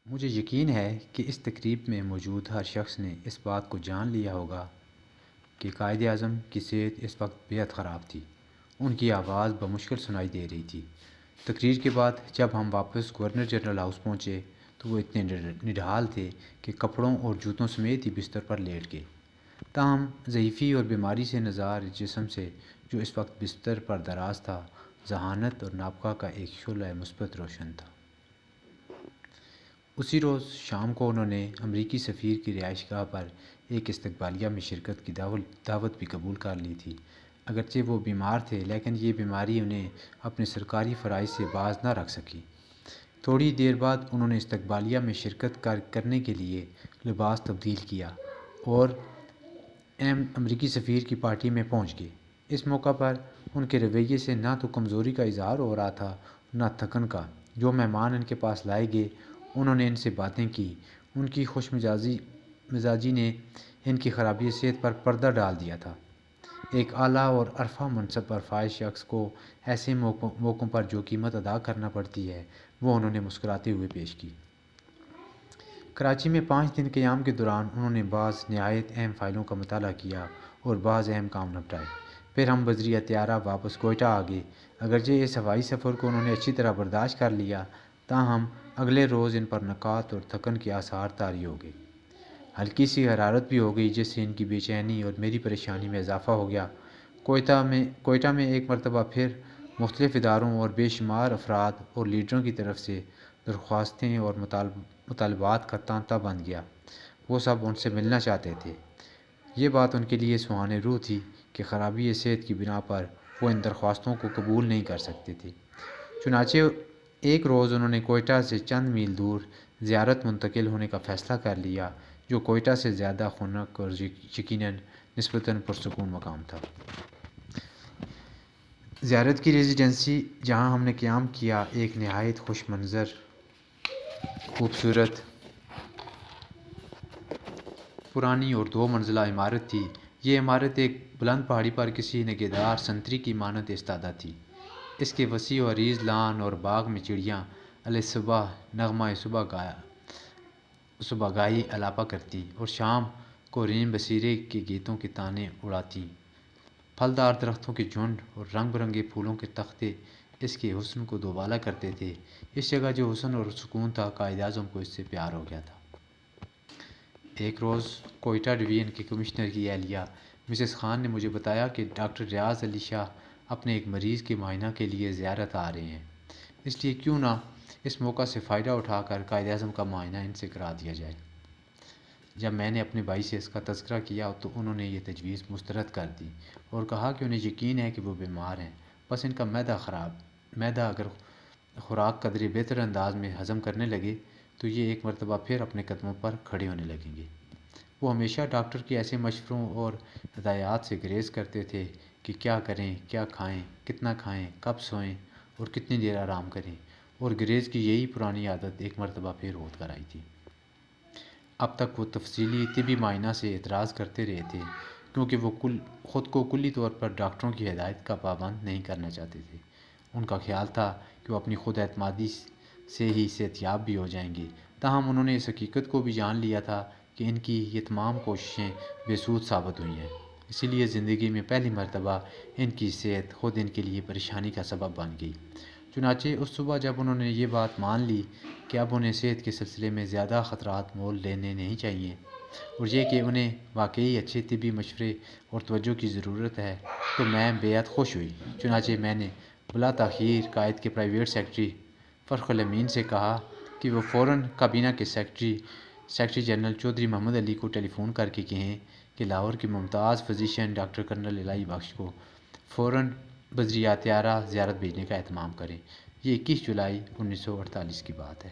مجھے یقین ہے کہ اس تقریب میں موجود ہر شخص نے اس بات کو جان لیا ہوگا کہ قائد اعظم کی صحت اس وقت بے حد خراب تھی۔ ان کی آواز بمشکل سنائی دے رہی تھی۔ تقریر کے بعد جب ہم واپس گورنر جنرل ہاؤس پہنچے تو وہ اتنے نڈھال تھے کہ کپڑوں اور جوتوں سمیت ہی بستر پر لیٹ گئے۔ تاہم ضعیفی اور بیماری سے نزار جسم سے جو اس وقت بستر پر دراز تھا، ذہانت اور نابغہ کا ایک شعلہ مثبت روشن تھا۔ اسی روز شام کو انہوں نے امریکی سفیر کی رہائش گاہ پر ایک استقبالیہ میں شرکت کی دعوت بھی قبول کر لی تھی۔ اگرچہ وہ بیمار تھے لیکن یہ بیماری انہیں اپنے سرکاری فرائض سے باز نہ رکھ سکی۔ تھوڑی دیر بعد انہوں نے استقبالیہ میں شرکت کرنے کے لیے لباس تبدیل کیا اور امریکی سفیر کی پارٹی میں پہنچ گئے۔ اس موقع پر ان کے رویے سے نہ تو کمزوری کا اظہار ہو رہا تھا نہ تھکن کا۔ جو مہمان ان کے پاس لائے گئے انہوں نے ان سے باتیں کی۔ ان کی خوش مزاجی نے ان کی خرابی صحت پر پردہ ڈال دیا تھا۔ ایک اعلیٰ اور عرفہ منصب پر فائز شخص کو ایسے موقعوں پر جو قیمت ادا کرنا پڑتی ہے وہ انہوں نے مسکراتے ہوئے پیش کی۔ کراچی میں 5 دن قیام کے دوران انہوں نے بعض نہایت اہم فائلوں کا مطالعہ کیا اور بعض اہم کام نپٹائے۔ پھر ہم بذریعہ طیارہ واپس کوئٹہ آ گئے۔ اگرچہ اس ہوائی سفر کو انہوں نے اچھی طرح برداشت کر لیا، تاہم اگلے روز ان پر نکات اور تھکن کے آثار طاری ہو گئے۔ ہلکی سی حرارت بھی ہو گئی جس سے ان کی بے چینی اور میری پریشانی میں اضافہ ہو گیا۔ کوئٹہ میں ایک مرتبہ پھر مختلف اداروں اور بے شمار افراد اور لیڈروں کی طرف سے درخواستیں اور مطالبات کا تانتا بن گیا۔ وہ سب ان سے ملنا چاہتے تھے۔ یہ بات ان کے لیے سوہانِ روح تھی کہ خرابی صحت کی بنا پر وہ ان درخواستوں کو قبول نہیں کر سکتے تھے۔ چنانچہ ایک روز انہوں نے کوئٹہ سے چند میل دور زیارت منتقل ہونے کا فیصلہ کر لیا، جو کوئٹہ سے زیادہ خنک اور یقیناً نسبتاً پرسکون مقام تھا۔ زیارت کی ریزیڈنسی جہاں ہم نے قیام کیا ایک نہایت خوش منظر، خوبصورت، پرانی اور 2 منزلہ عمارت تھی۔ یہ عمارت ایک بلند پہاڑی پر کسی نگہدار سنتری کی مانند ایستادہ تھی۔ اس کے وسیع و عریض لان اور باغ میں چڑیاں الصبح نغمہ صبح گائی الاپا کرتی اور شام کو ریم بصیرے کے گیتوں کے طعنے اڑاتی۔ پھلدار درختوں کے جھنڈ اور رنگ برنگے پھولوں کے تختے اس کے حسن کو دوبالا کرتے تھے۔ اس جگہ جو حسن اور سکون تھا، قائد اعظم کو اس سے پیار ہو گیا تھا۔ ایک روز کوئٹہ ڈویژن کے کمشنر کی اہلیہ مسز خان نے مجھے بتایا کہ ڈاکٹر ریاض علی شاہ اپنے ایک مریض کے معائنہ کے لیے زیارت آ رہے ہیں، اس لیے کیوں نہ اس موقع سے فائدہ اٹھا کر قائد اعظم کا معائنہ ان سے کرا دیا جائے۔ جب میں نے اپنے بھائی سے اس کا تذکرہ کیا تو انہوں نے یہ تجویز مسترد کر دی اور کہا کہ انہیں یقین ہے کہ وہ بیمار ہیں، بس ان کا معدہ اگر خوراک قدرے بہتر انداز میں ہضم کرنے لگے تو یہ ایک مرتبہ پھر اپنے قدموں پر کھڑے ہونے لگیں گے۔ وہ ہمیشہ ڈاکٹر کے ایسے مشوروں اور ہدایات سے گریز کرتے تھے کہ کیا کریں، کیا کھائیں، کتنا کھائیں، کب سوئیں اور کتنی دیر آرام کریں، اور گریز کی یہی پرانی عادت ایک مرتبہ پھر ہوت کر آئی تھی۔ اب تک وہ تفصیلی طبی معائنہ سے اعتراض کرتے رہے تھے کیونکہ وہ خود کو کلی طور پر ڈاکٹروں کی ہدایت کا پابند نہیں کرنا چاہتے تھے۔ ان کا خیال تھا کہ وہ اپنی خود اعتمادی سے ہی صحت یاب بھی ہو جائیں گے، تاہم انہوں نے اس حقیقت کو بھی جان لیا تھا کہ ان کی یہ تمام کوششیں بے سود ثابت ہوئی ہیں۔ اسی لیے زندگی میں پہلی مرتبہ ان کی صحت خود ان کے لیے پریشانی کا سبب بن گئی۔ چنانچہ اس صبح جب انہوں نے یہ بات مان لی کہ اب انہیں صحت کے سلسلے میں زیادہ خطرات مول لینے نہیں چاہیے اور یہ کہ انہیں واقعی اچھے طبی مشورے اور توجہ کی ضرورت ہے، تو میں بے حد خوش ہوئی۔ چنانچہ میں نے بلا تاخیر قائد کے پرائیویٹ سیکرٹری فرخ الامین سے کہا کہ وہ فوراً کابینہ کے سیکرٹری جنرل چودھری محمد علی کو ٹیلی فون کر کے کہیں کہ لاہور کے ممتاز فزیشین ڈاکٹر کرنل الہی بخش کو فوراً بذریعہ طیارہ زیارت بھیجنے کا اہتمام کریں۔ یہ 21 جولائی 1948 کی بات ہے۔